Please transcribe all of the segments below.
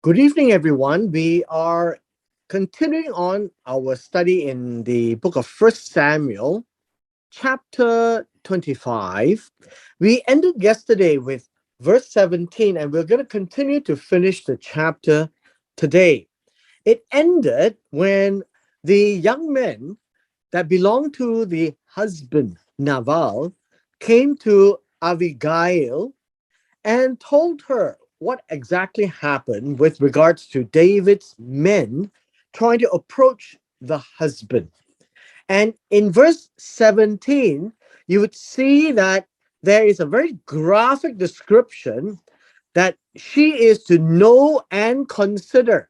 Good evening, everyone. We are continuing on our study in the book of First Samuel, chapter 25. We ended yesterday with verse 17, and we're going to continue to finish the chapter today. It ended when the young men that belonged to the husband, Naval, came to Abigail and told her what exactly happened with regards to David's men trying to approach the husband. And in verse 17, you would see that there is a very graphic description that she is to know and consider.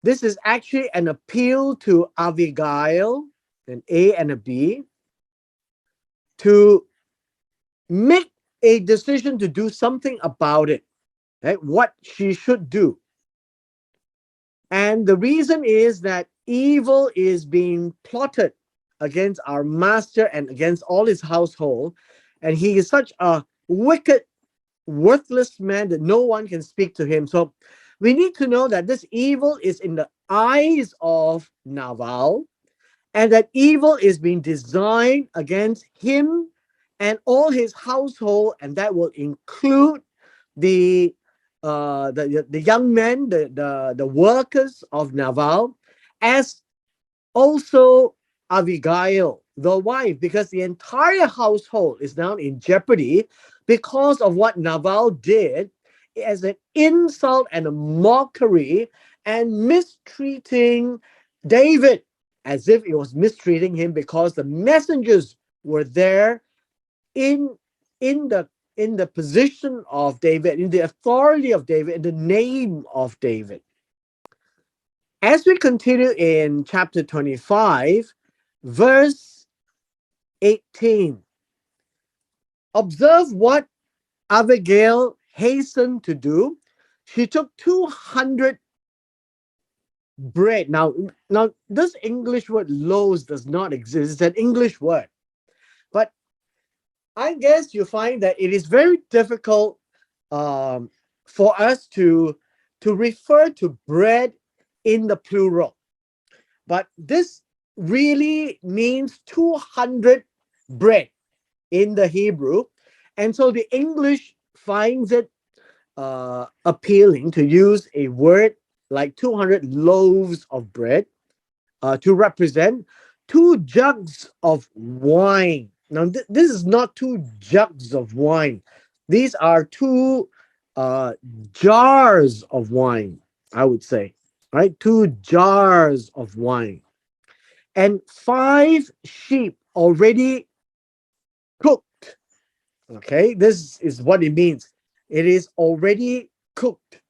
This is actually an appeal to Abigail, an A and a B, to make a decision to do something about it, right? What she should do. And the reason is that evil is being plotted against our master and against all his household. And he is such a wicked, worthless man that no one can speak to him. So we need to know that this evil is in the eyes of Naval, and that evil is being designed against him and all his household, and that will include the the young men, the workers of Naval, as also Abigail, the wife, because the entire household is now in jeopardy because of what Naval did as an insult and a mockery and mistreating David as if it was mistreating him because the messengers were there in in the in the position of David, in the authority of David, in the name of David. As we continue in chapter 25, verse 18, observe what Abigail hastened to do. She took 200 bread. Now this English word loaves does not exist. It's an English word. But I guess you find that it is very difficult um, for us to refer to bread in the plural. But this really means 200 bread in the Hebrew. And so the English finds it appealing to use a word like 200 loaves of bread to represent two jugs of wine. Now, this is not two jugs of wine. These are two uh, jars of wine, I would say, right? Two jars of wine. And five sheep already cooked. Okay, this is what it means. It is already cooked.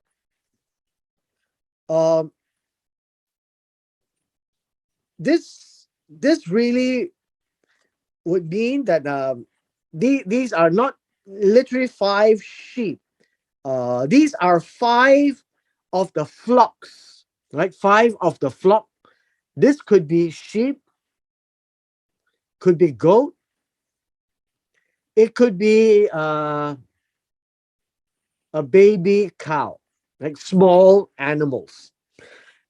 Um, this really would mean that these are not literally five sheep. These are five of the flocks, right? Five of the flock. This could be sheep, could be goat, it could be a baby cow, like small animals.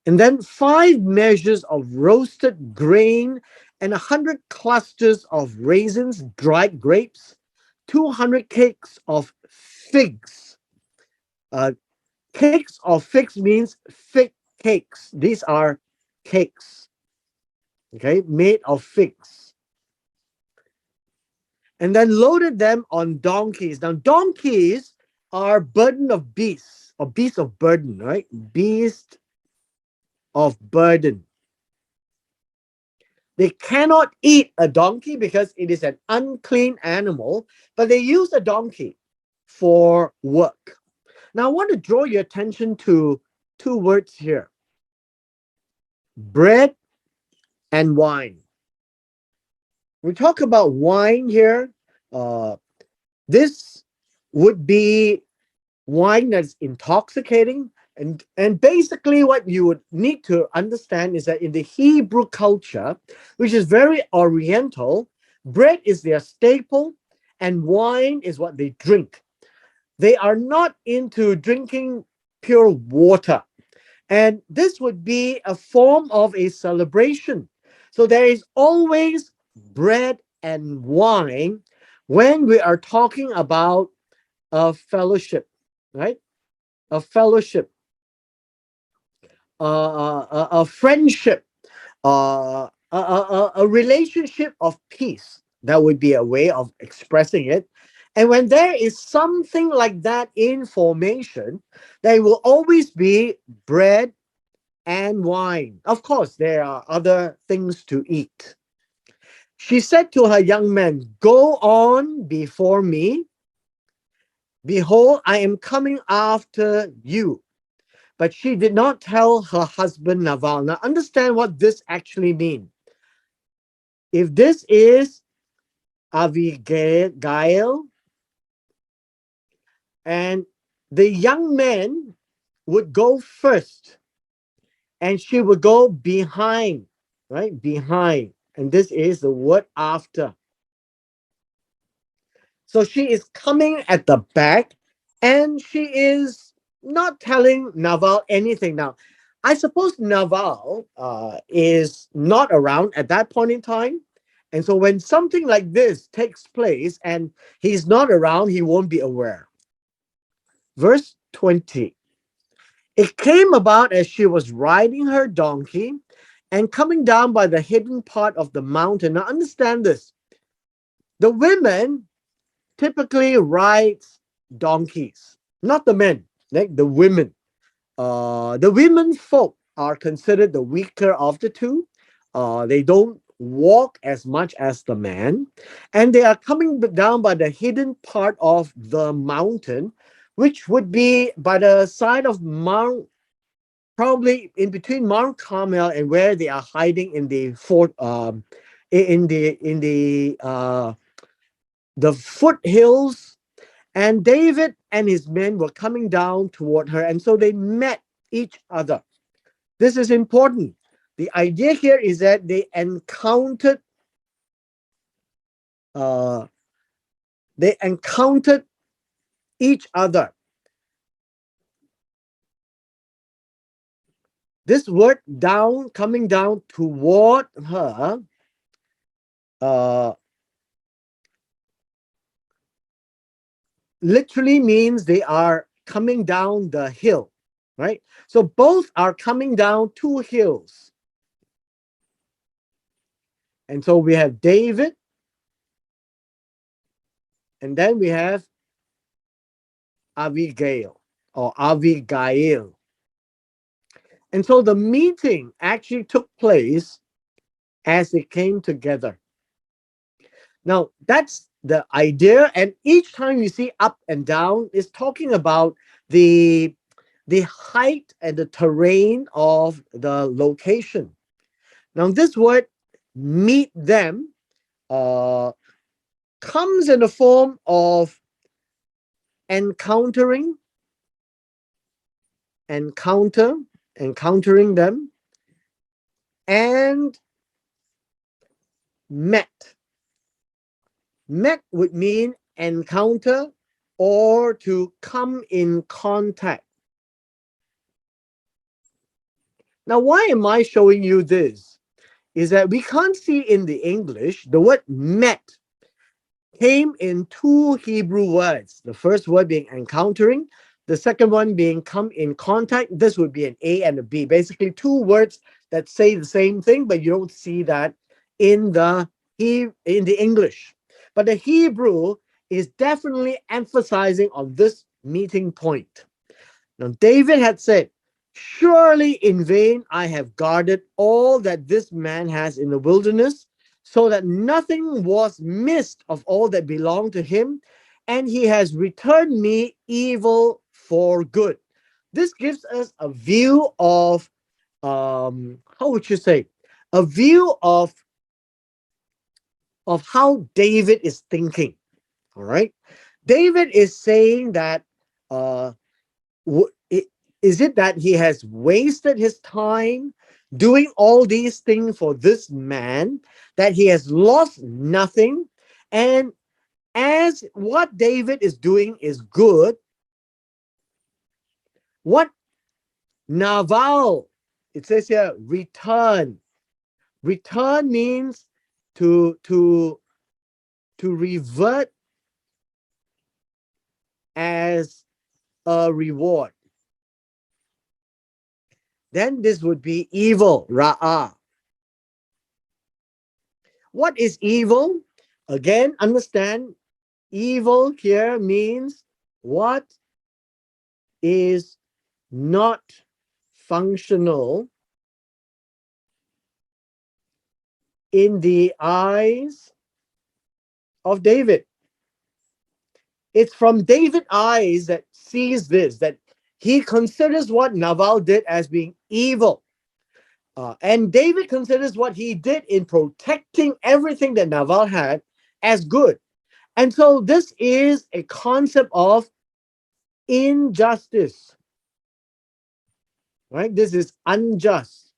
And then five measures of roasted grain and 100 clusters of raisins, dried grapes, 200 cakes of figs. Uh, Cakes of figs means fig cakes. These are cakes, okay, made of figs. And then loaded them on donkeys. Now, donkeys are burden of beasts, or beasts of burden, right? Beast of burden. They cannot eat a donkey because it is an unclean animal, but they use a donkey for work. Now, I want to draw your attention to two words here: bread and wine. We talk about wine here. Uh, this would be wine that's intoxicating. And basically, what you would need to understand is that in the Hebrew culture, which is very oriental, bread is their staple and wine is what they drink. They are not into drinking pure water. And this would be a form of a celebration. So there is always bread and wine when we are talking about a fellowship, right? A fellowship, a friendship, a relationship of peace. That would be a way of expressing it. And when there is something like that in formation, there will always be bread and wine. Of course, there are other things to eat. She said to her young men, "Go on before me. Behold, I am coming after you." But she did not tell her husband Naval. Now, understand what this actually means. If this is Abigail, and the young man would go first, and she would go behind, right? Behind. And this is the word after. So she is coming at the back, and she is not telling Naval anything. Now, I suppose Naval is not around at that point in time. And so when something like this takes place and he's not around, he won't be aware. Verse 20. It came about as she was riding her donkey and coming down by the hidden part of the mountain. Now, understand this. The women typically rides donkeys, not the men, like the women. The women folk are considered the weaker of the two. They don't walk as much as the man, and they are coming down by the hidden part of the mountain, which would be by the side of Mount, probably in between Mount Carmel and where they are hiding in the fort, in the foothills. And David and his men were coming down toward her, and so they met each other. This is important. The idea here is that uh, they encountered each other. This word down, coming down toward her, uh, literally means they are coming down the hill, right? So both are coming down two hills. And so we have David, and then we have Abigail or Abigail. And so the meeting actually took place as they came together. Now, that's the idea. And each time you see up and down, is talking about the, the height and the terrain of the location. Now, this word meet them uh, comes in the form of encountering, encounter, encountering them, and met. Met would mean encounter or to come in contact. Now, why am I showing you this? Is that we can't see in the English, the word met came in two Hebrew words. The first word being encountering, the second one being come in contact. This would be an A and a B. Basically, two words that say the same thing, but you don't see that in the English. But the Hebrew is definitely emphasizing on this meeting point. Now, David had said, "Surely in vain I have guarded all that this man has in the wilderness, so that nothing was missed of all that belonged to him, and he has returned me evil for good." This gives us a view of, how would you say, a view of how David is thinking. All right. David is saying that uh, is it that he has wasted his time doing all these things for this man, that he has lost nothing? And as what David is doing is good, What Naval, it says here, return. Return means to revert as a reward. Then this would be evil, ra'ah. What is evil? Again, understand, evil here means what is not functional in the eyes of David. It's from David's eyes that sees this, that he considers what Nabal did as being evil. And David considers what he did in protecting everything that Nabal had as good. And so this is a concept of injustice, right? This is unjust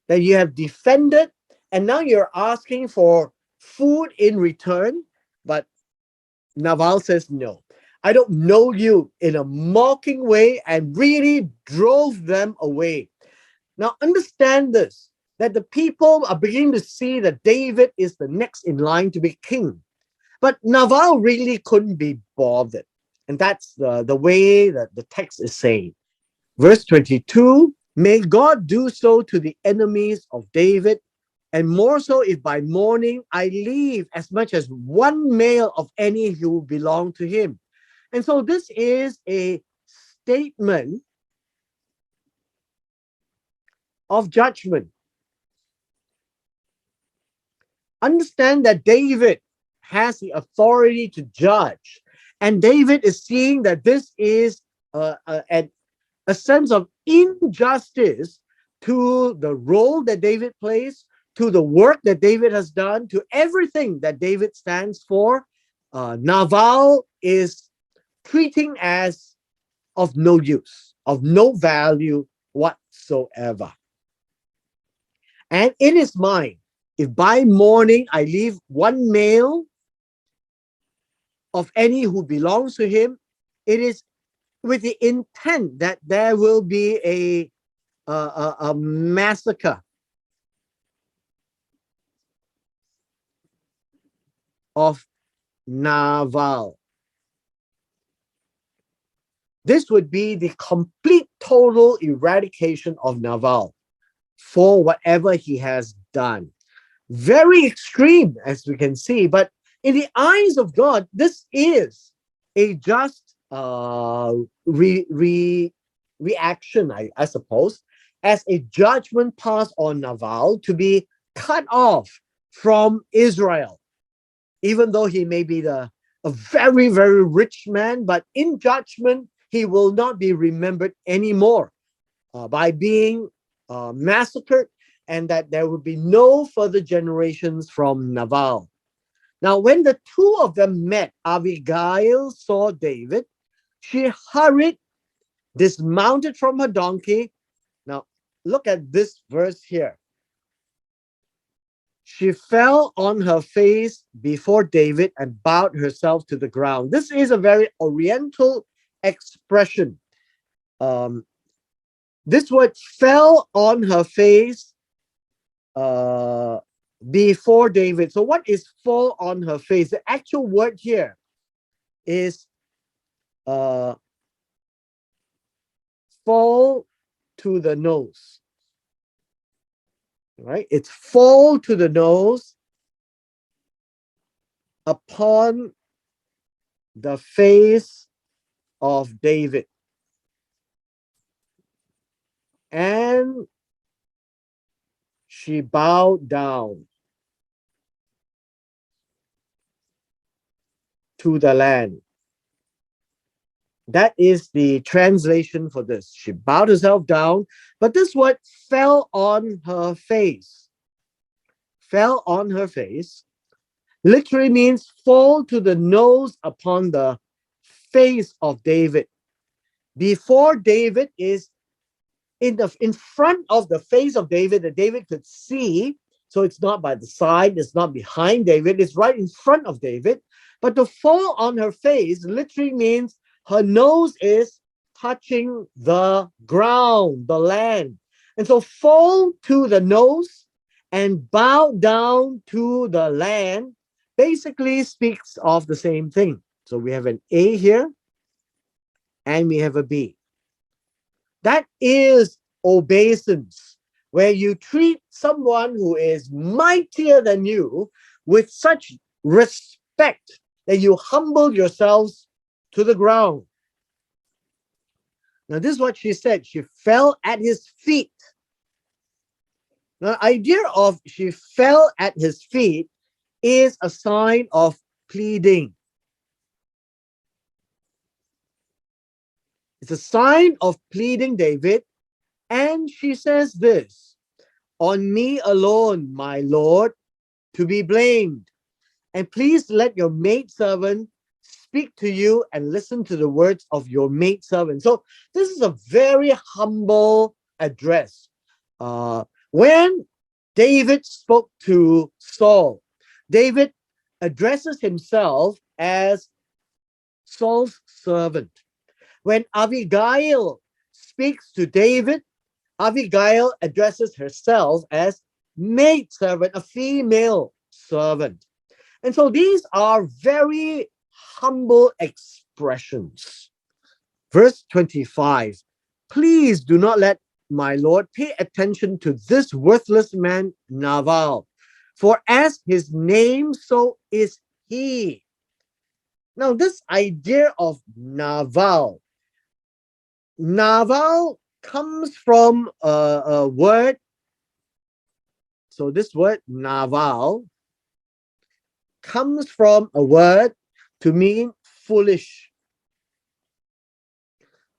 that you have defended, and now you're asking for food in return. But Nabal says, no, I don't know you, in a mocking way, and really drove them away. Now understand this, that the people are beginning to see that David is the next in line to be king. But Nabal really couldn't be bothered. And that's the way that the text is saying. Verse 22, may God do so to the enemies of David, and more so if by morning I leave as much as one male of any who belong to him. And so this is a statement of judgment. Understand that David has the authority to judge. And David is seeing that this is a sense of injustice to the role that David plays, to the work that David has done, to everything that David stands for. Nabal is treating as of no use, of no value whatsoever. And in his mind, if by morning I leave one male of any who belongs to him, it is with the intent that there will be a massacre of Nabal. This would be the complete, total eradication of Nabal for whatever he has done. Very extreme, as we can see, but in the eyes of God, this is a just reaction, I suppose, as a judgment passed on Nabal to be cut off from Israel, even though he may be a very, very rich man, but in judgment, he will not be remembered anymore by being massacred, and that there will be no further generations from Nabal. Now, when the two of them met, Abigail saw David. She hurried, dismounted from her donkey. Now, look at this verse here. She fell on her face before David and bowed herself to the ground. This is a very Oriental expression. This word fell on her face before David. So what is fall on her face? The actual word here is fall to the nose. Right? It's fall to the nose upon the face of David. And she bowed down to the land. That is the translation for this. She bowed herself down, but this word fell on her face. Fell on her face literally means fall to the nose upon the face of David. Before David is in front of the face of David that David could see. So it's not by the side, it's not behind David, it's right in front of David. But to fall on her face literally means her nose is touching the ground, the land. And so fall to the nose and bow down to the land basically speaks of the same thing. So we have an A here and we have a B. That is obeisance, where you treat someone who is mightier than you with such respect that you humble yourselves to the ground. Now, this is what she said. She fell at his feet. Now, the idea of she fell at his feet is a sign of pleading. It's a sign of pleading David. And she says this, on me alone, my Lord, to be blamed. And please let your maidservant speak to you and listen to the words of your maidservant. So this is a very humble address. When David spoke to Saul, David addresses himself as Saul's servant. When Abigail speaks to David, Abigail addresses herself as maidservant, a female servant. And so these are very humble expressions. Verse 25, please do not let my Lord pay attention to this worthless man, Nabal, for as his name, so is he. Now, this idea of Nabal comes from a word. So this word Nabal comes from a word to mean foolish,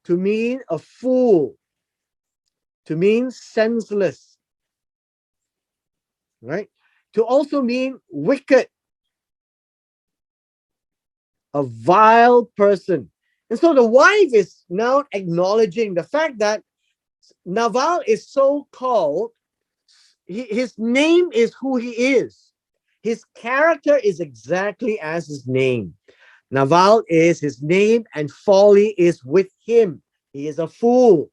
to mean a fool, to mean senseless, right? To also mean wicked, a vile person. And so the wife is now acknowledging the fact that Nabal is so called, his name is who he is. His character is exactly as his name. Nabal is his name and folly is with him. He is a fool.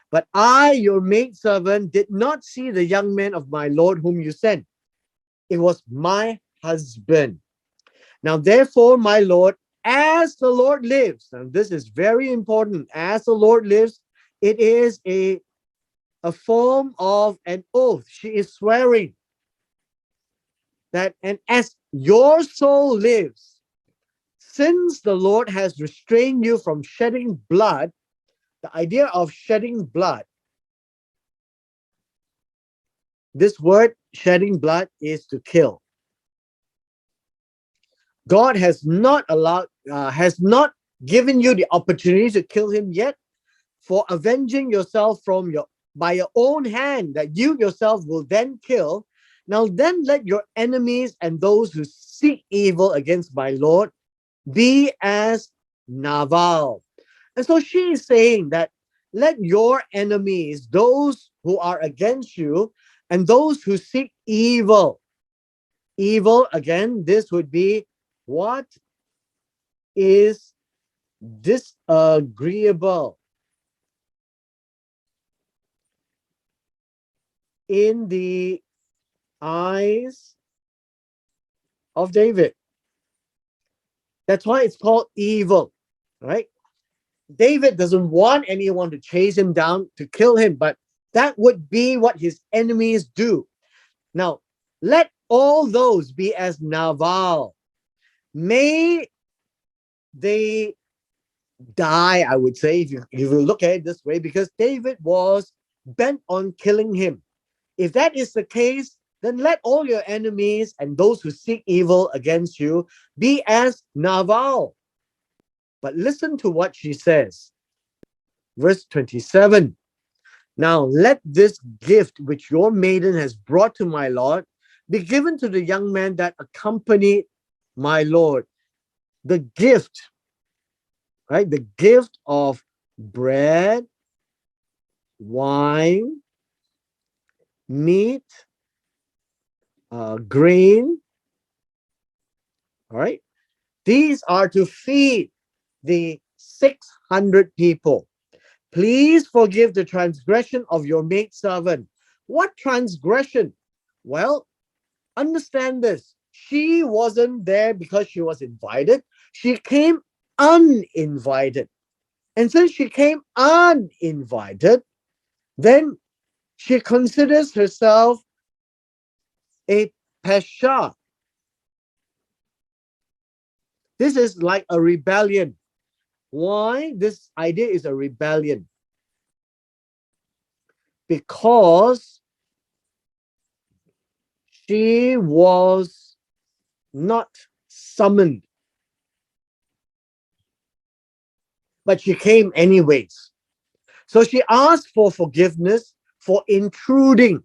But I, your maidservant, did not see the young man of my Lord whom you sent. It was my husband. Now, therefore, my Lord, as the Lord lives, and this is very important, as the Lord lives, it is a form of an oath. She is swearing that, and as your soul lives, since the Lord has restrained you from shedding blood, the idea of shedding blood, this word shedding blood is to kill. God has not given you the opportunity to kill him yet, for avenging yourself by your own hand that you yourself will then kill. Now then let your enemies and those who seek evil against my Lord be as Nabal. And so she is saying that let your enemies, those who are against you, and those who seek evil. Evil, again, this would be what is disagreeable in the eyes of David. That's why it's called evil, right? David doesn't want anyone to chase him down to kill him, but that would be what his enemies do. Now, let all those be as Nabal. May they die, I would say, if you look at it this way, because David was bent on killing him. If that is the case, then let all your enemies and those who seek evil against you be as Nabal. But listen to what she says. Verse 27. Now let this gift which your maiden has brought to my Lord be given to the young man that accompanied my Lord. The gift, right? The gift of bread, wine, meat, grain, all right? These are to feed the 600 people. Please forgive the transgression of your maidservant. What transgression? Well, understand this. She wasn't there because she was invited. She came uninvited. And since she came uninvited, then she considers herself a pesha. This is like a rebellion. Why this idea is a rebellion? Because she was not summoned, but she came anyways. So she asked for forgiveness for intruding.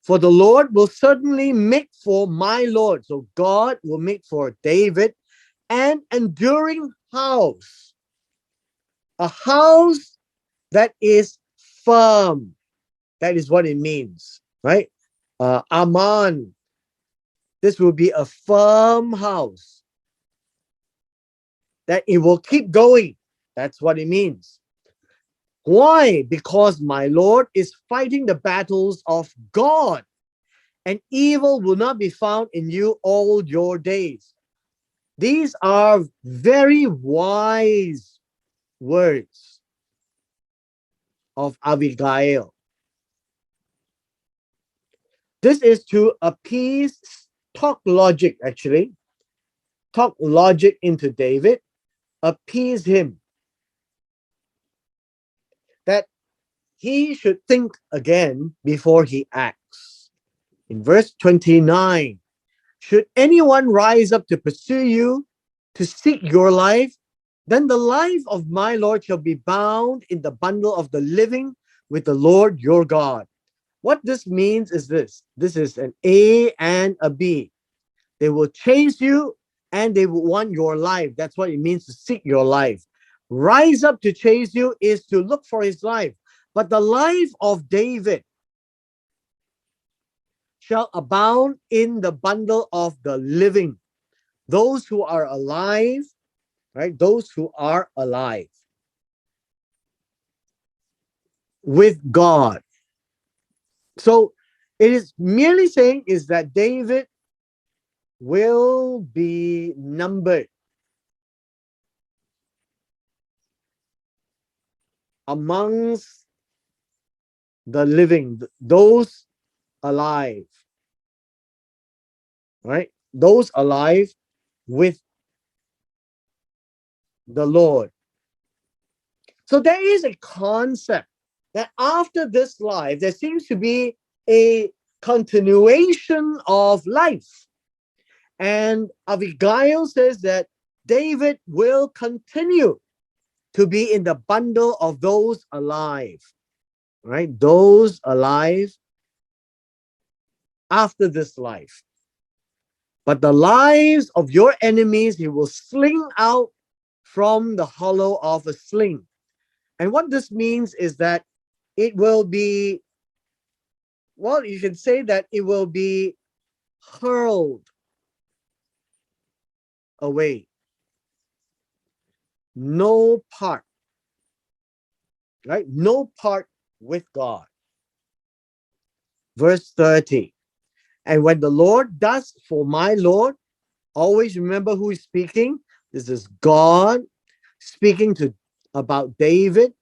For the Lord will certainly make for my Lord. So God will make for David an enduring house, a house that is firm. That is what it means, right? Aman. This will be a firm house that it will keep going. That's what it means. Why? Because my Lord is fighting the battles of God, and evil will not be found in you all your days. These are very wise words of Abigail. This is to appease, talk logic actually, talk logic into David, appease him that he should think again before he acts. In verse 29, should anyone rise up to pursue you, to seek your life, then the life of my Lord shall be bound in the bundle of the living with the Lord your God. What this means is this. This is an A and a B. They will chase you and they will want your life. That's what it means to seek your life. Rise up to chase you is to look for his life. But the life of David shall abound in the bundle of the living. Those who are alive, right? Those who are alive with God. So it is merely saying is that David will be numbered amongst the living, those alive, right? Those alive with the Lord. So there is a concept that after this life, there seems to be a continuation of life. And Abigail says that David will continue to be in the bundle of those alive, right? Those alive after this life. But the lives of your enemies, he will sling out from the hollow of a sling. And what this means is that it will be, well, you can say that it will be hurled away. No part, right? No part with God. Verse 30. And when the Lord does for my Lord, always remember who is speaking. This is God speaking to about David.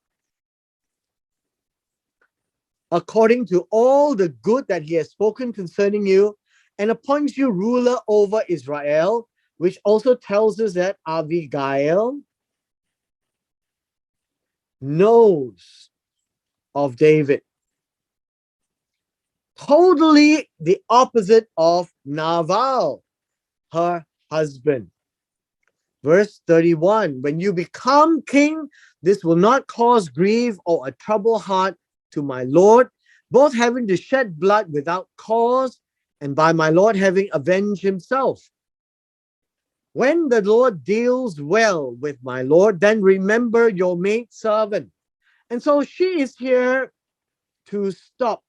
According to all the good that he has spoken concerning you, and appoints you ruler over Israel, which also tells us that Abigail knows of David. Totally the opposite of Nabal, her husband. Verse 31, when you become king, this will not cause grief or a troubled heart to my Lord, both having to shed blood without cause, and by my Lord having avenged himself. When the Lord deals well with my Lord, then remember your maid servant. And so she is here to stop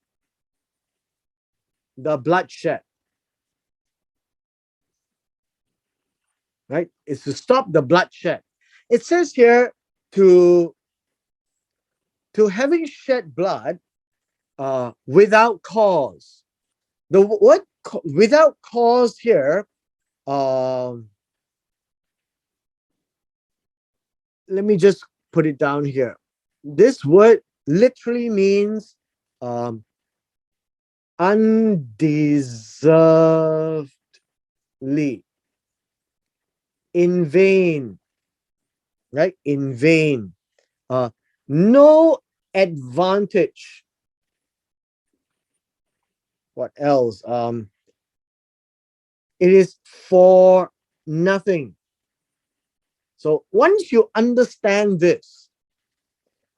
the bloodshed, right? It's to stop the bloodshed. It says here to to having shed blood without cause. The word without cause here, um, let me just put it down here. This word literally means um, undeservedly, in vain, right? In vain. Uh, no advantage. What else? It is for nothing. So once you understand this,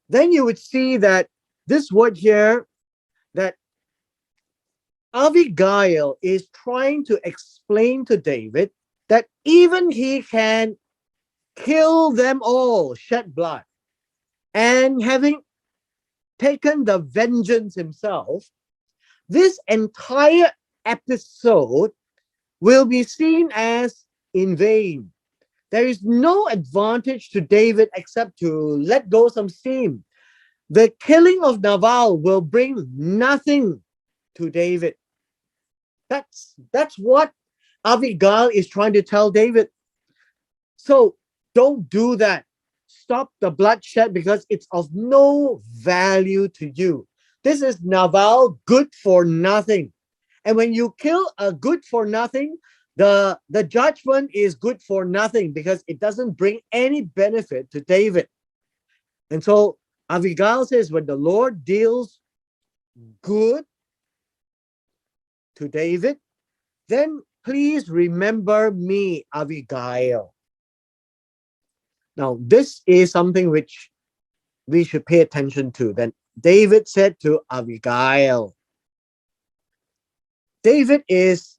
then you would see that this word here, that Abigail is trying to explain to David that even he can kill them all, shed blood, and having taken the vengeance himself, this entire episode will be seen as in vain. There is no advantage to David except to let go some steam. The killing of Nabal will bring nothing to David. That's what Abigail is trying to tell David. So don't do that. Stop the bloodshed because it's of no value to you. This is Nabal, good for nothing. And when you kill a good for nothing, the judgment is good for nothing because it doesn't bring any benefit to David. And so Abigail says, when the Lord deals good to David, then please remember me, Abigail. Now, this is something which we should pay attention to. Then David said to Abigail, David is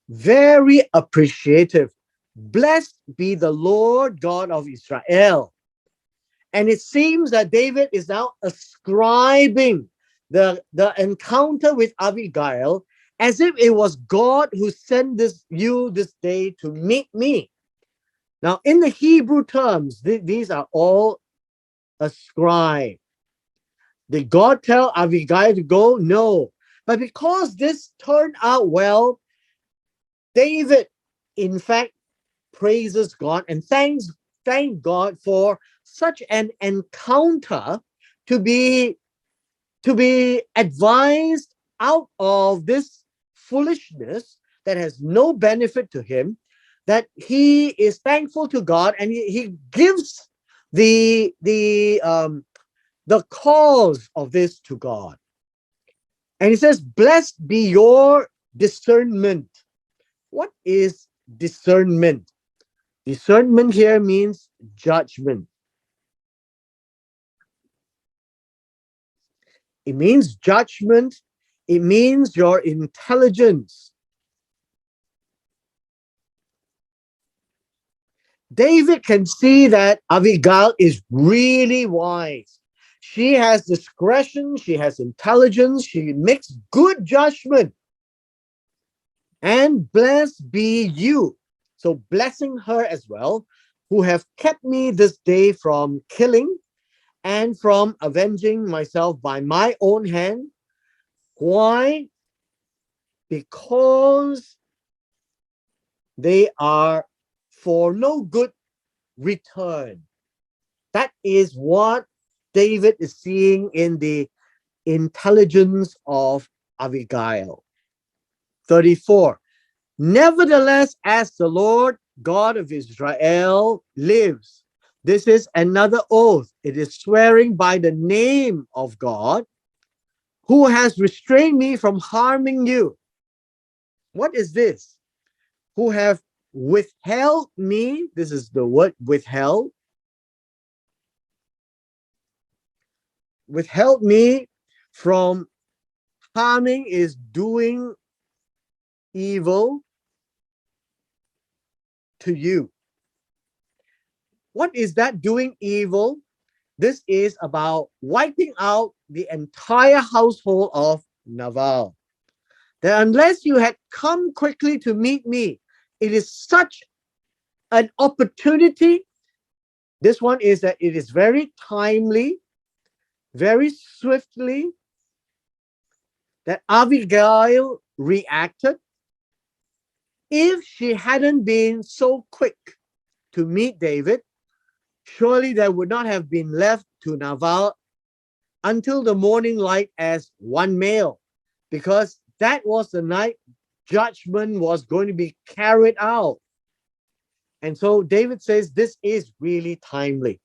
very appreciative. Blessed be the Lord God of Israel. And it seems that David is now ascribing the encounter with Abigail as if it was God who sent you this day to meet me. Now, in the Hebrew terms, these are all ascribed. Did God tell Abigail to go? No. But because this turned out well, David, in fact, praises God and thank God for such an encounter to be advised out of this foolishness that has no benefit to him, that he is thankful to God and he gives the cause of this to God. And he says, blessed be your discernment. What is discernment? Discernment here means judgment. It means judgment. It means your intelligence. David can see that Abigail is really wise. She has discretion, she has intelligence, she makes good judgment. And blessed be you. So blessing her as well, who have kept me this day from killing and from avenging myself by my own hand. Why? Because they are for no good return. That is what David is seeing in the intelligence of Abigail. 34. Nevertheless, as the Lord God of Israel lives, this is another oath. It is swearing by the name of God who has restrained me from harming you. What is this? Who have withheld me. This is the word withheld. Withheld me from harming is doing evil to you. What is that doing evil? This is about wiping out the entire household of Nabal. That unless you had come quickly to meet me, it is such an opportunity. This one is that it is very timely very swiftly that Abigail reacted. If she hadn't been so quick to meet David, surely there would not have been left to Nabal until the morning light as one male, because that was the night judgment was going to be carried out. And so David says this is really timely.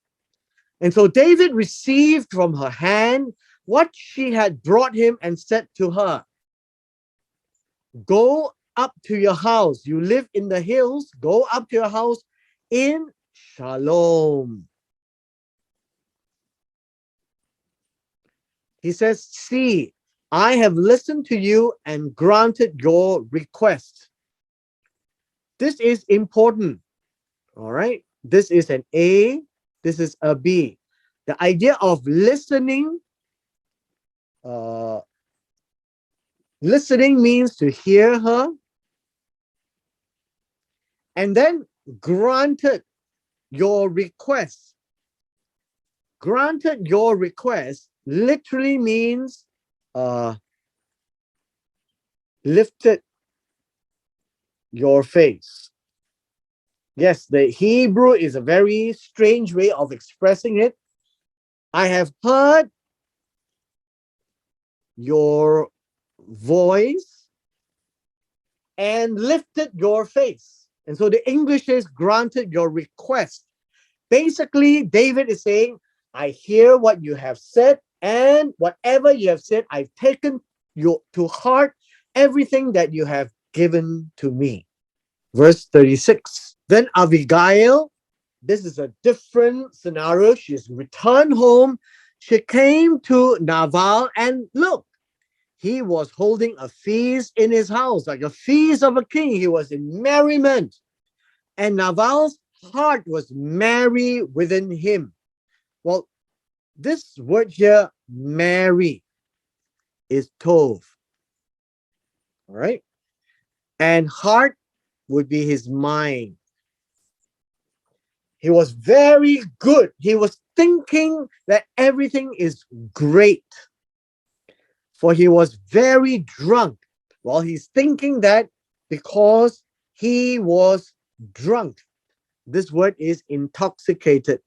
And so David received from her hand what she had brought him and said to her, go up to your house. You live in the hills. Go up to your house in shalom. He says, see, I have listened to you and granted your request. This is important. All right. This is an A. This is a B. The idea of listening, listening means to hear her. And then granted your request. Granted your request literally means lifted your face. Yes, the Hebrew is a very strange way of expressing it. I have heard your voice and lifted your face. And so the English is granted your request. Basically, David is saying, I hear what you have said, and whatever you have said, I've taken you to heart everything that you have given to me. Verse 36. Then Abigail, this is a different scenario. She's returned home. She came to Nabal, and look, he was holding a feast in his house, like a feast of a king. He was in merriment. And Nabal's heart was merry within him. Well, this word here, merry, is tov. All right. And heart would be his mind. He was very good. He was thinking that everything is great. For he was very drunk. Well, he's thinking that because he was drunk. This word is intoxicated.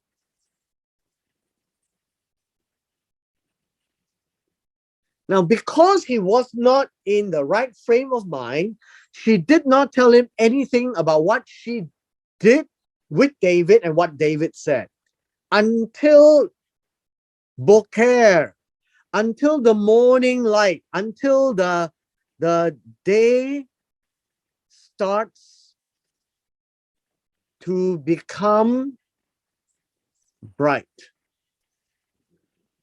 Now, because he was not in the right frame of mind, she did not tell him anything about what she did with David and what David said until Boker, until the morning light, until the day starts to become bright,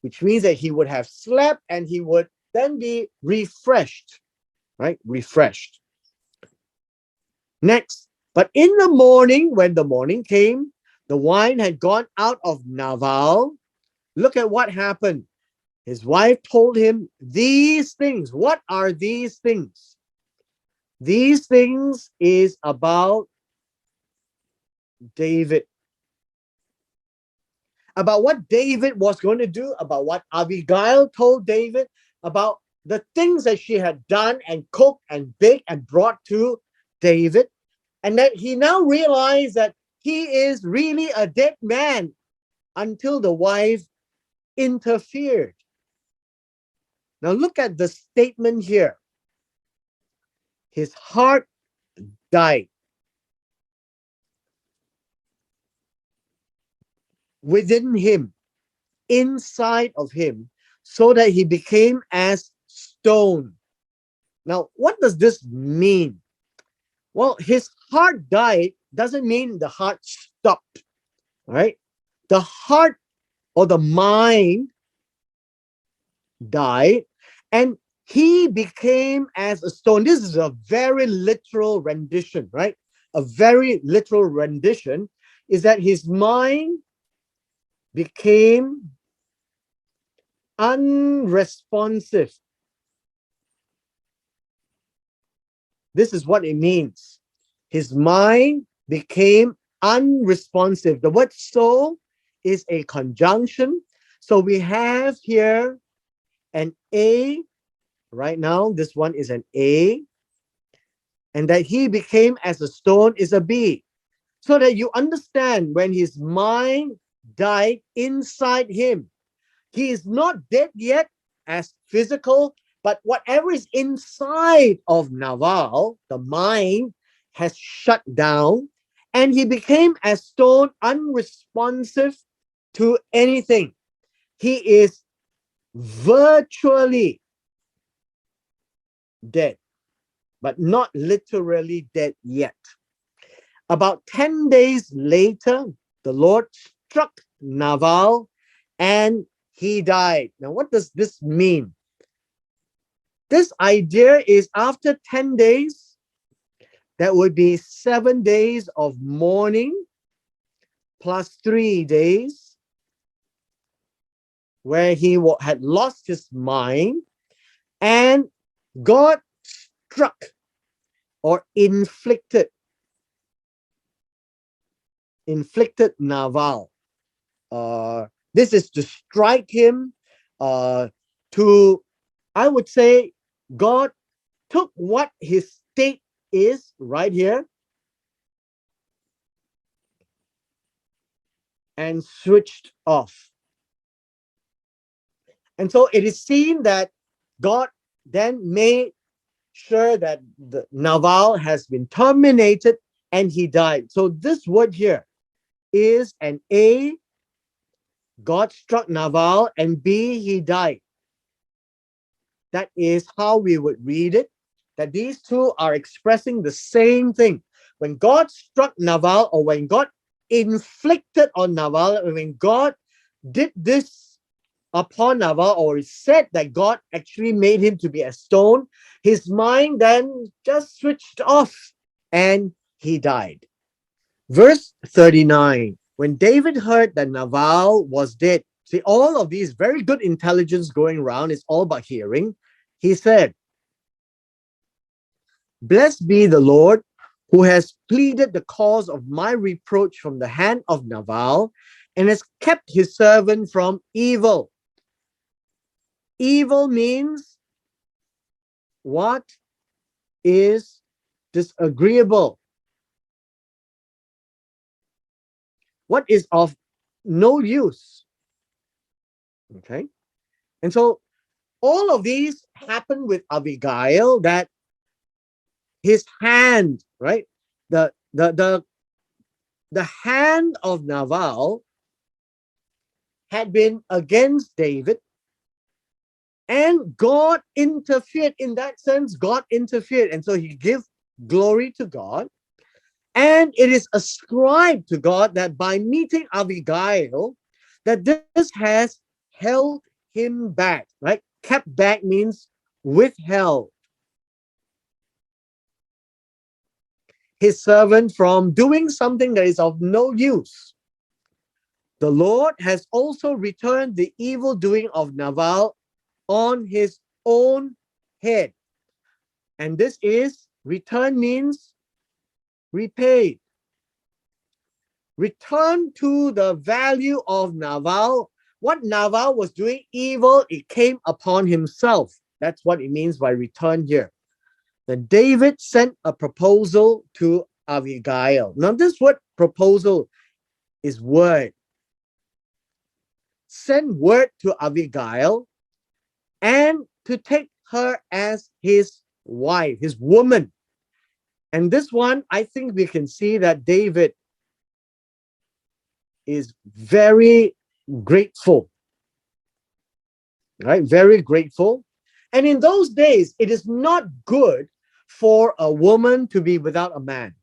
which means that he would have slept and he would then be refreshed, right? Refreshed. Next, but in the morning, when the morning came, the wine had gone out of Nabal. Look at what happened. His wife told him these things. What are these things? These things is about David. About what David was going to do, about what Abigail told David, about the things that she had done and cooked and baked and brought to David. And that he now realized that he is really a dead man until the wife interfered. Now look at the statement here. His heart died within him, inside of him, so that he became as stone. Now, what does this mean? Well, his heart died doesn't mean the heart stopped, right? The heart or the mind died and he became as a stone. This is a very literal rendition, right? A very literal rendition is that his mind became unresponsive. This is what it means. His mind became unresponsive. The word so is a conjunction. So we have here an A. Right now, this one is an A. And that he became as a stone is a B. So that you understand, when his mind died inside him, he is not dead yet as physical, but whatever is inside of Naval, the mind, has shut down, and he became as stone, unresponsive to anything. He is virtually dead, but not literally dead yet. About 10 days later, the Lord struck Naval and he died. Now, what does this mean? This idea is after 10 days, that would be 7 days of mourning plus 3 days where he had lost his mind, and God struck or inflicted Naval. This is to strike him, to, I would say, God took what his state is right here and switched off. And so it is seen that God then made sure that the Naval has been terminated and he died. So this word here is an A, God struck Naval, and B, he died. That is how we would read it, that these two are expressing the same thing. When God struck Naval, or when God inflicted on Naval, when God did this upon Naval, or it said that God actually made him to be a stone, his mind then just switched off and he died. Verse 39, when David heard that Naval was dead, see, all of these very good intelligence going around is all about hearing. He said, "Blessed be the Lord, who has pleaded the cause of my reproach from the hand of Naval, and has kept his servant from evil." Evil means what is disagreeable, what is of no use. Okay. And so all of these happen with Abigail, that his hand, right? The hand of Naval had been against David, and God interfered. In that sense, God interfered. And so he gives glory to God. And it is ascribed to God that by meeting Abigail, that this has held him back, right? Kept back means withheld his servant from doing something that is of no use. The Lord has also returned the evil doing of Naval on his own head. And this is, return means repaid. Return to the value of Naval. What Naval was doing evil, it came upon himself. That's what it means by return here. Then David sent a proposal to Abigail. Now, this word proposal is word. Send word to Abigail and to take her as his wife, his woman. And this one, I think we can see that David is very grateful, right? Very grateful. And in those days, it is not good for a woman to be without a man,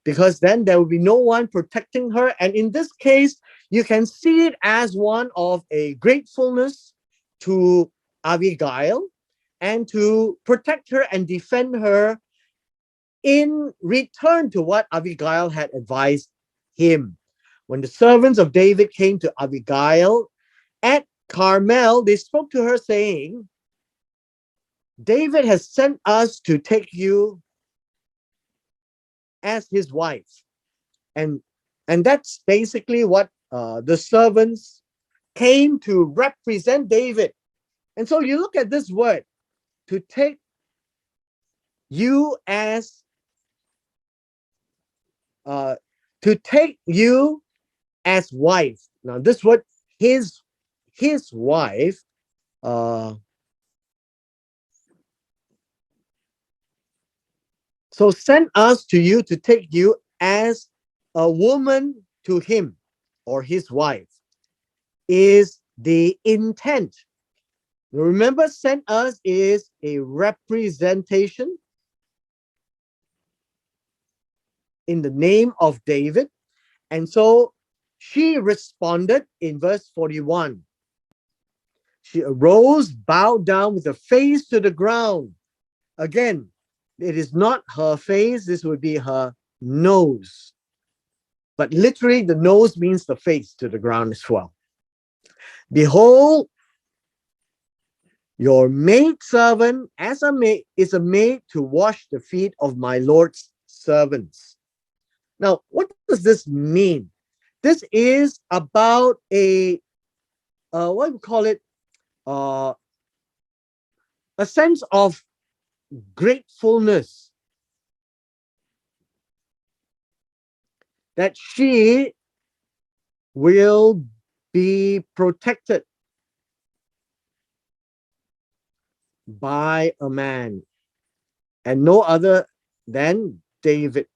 because then there will be no one protecting her. And in this case, you can see it as one of a gratefulness to Abigail and to protect her and defend her in return to what Abigail had advised him. When the servants of David came to Abigail at Carmel, they spoke to her saying, "David has sent us to take you as his wife." And that's basically what the servants came to represent David. And so you look at this word, to take you as uh, to take you as wife. Now, this word, his wife, uh, so send us to you to take you as a woman to him or his wife is the intent. Remember, send us is a representation in the name of David. And so she responded in verse 41. She arose, bowed down with her face to the ground. Again, it is not her face, this would be her nose. But literally, the nose means the face to the ground as well. Behold, your maidservant as a maid is a maid to wash the feet of my Lord's servants. Now, what does this mean? This is about what do we call it? Uh, a sense of gratefulness that she will be protected by a man and no other than David.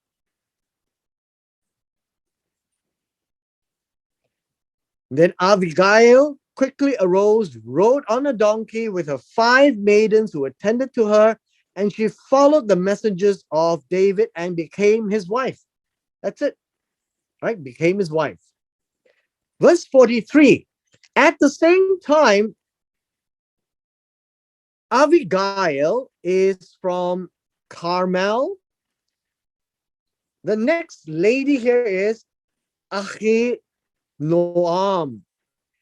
Then Abigail quickly arose, rode on a donkey with her 5 maidens who attended to her, and she followed the messengers of David and became his wife. That's it, right? Became his wife. Verse 43. At the same time, Abigail is from Carmel. The next lady here is Noam.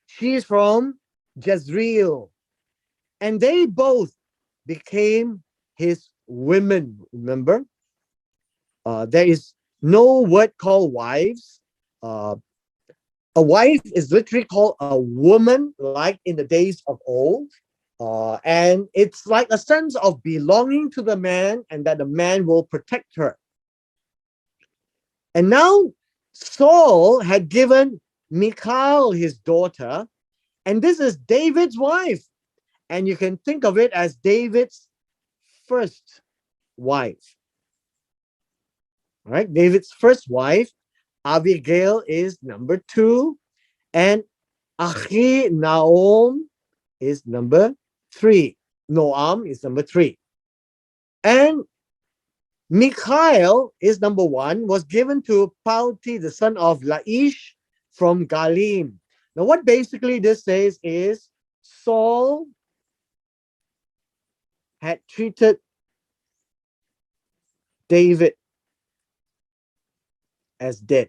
She's from Jezreel. And they both became his women. Remember, there is no word called wives. Uh, a wife is literally called a woman, like in the days of old. And it's like a sense of belonging to the man and that the man will protect her. And now Saul had given Michal his daughter, and this is David's wife. And you can think of it as David's first wife. All right, David's first wife, Abigail, is number 2, and Naom is number 3. Noam is number 3. And Michal is number 1, was given to Palti, the son of Laish from Galim. Now, what basically this says is Saul had treated David as dead.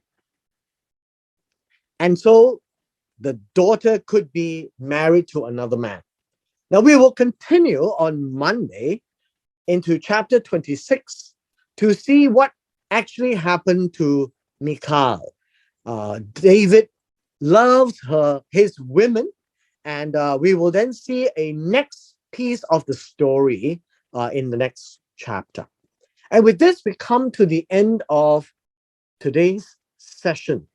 And so the daughter could be married to another man. Now, we will continue on Monday into chapter 26 to see what actually happened to Michal. David loves his women, and we will then see a next piece of the story in the next chapter. And with this, we come to the end of today's session.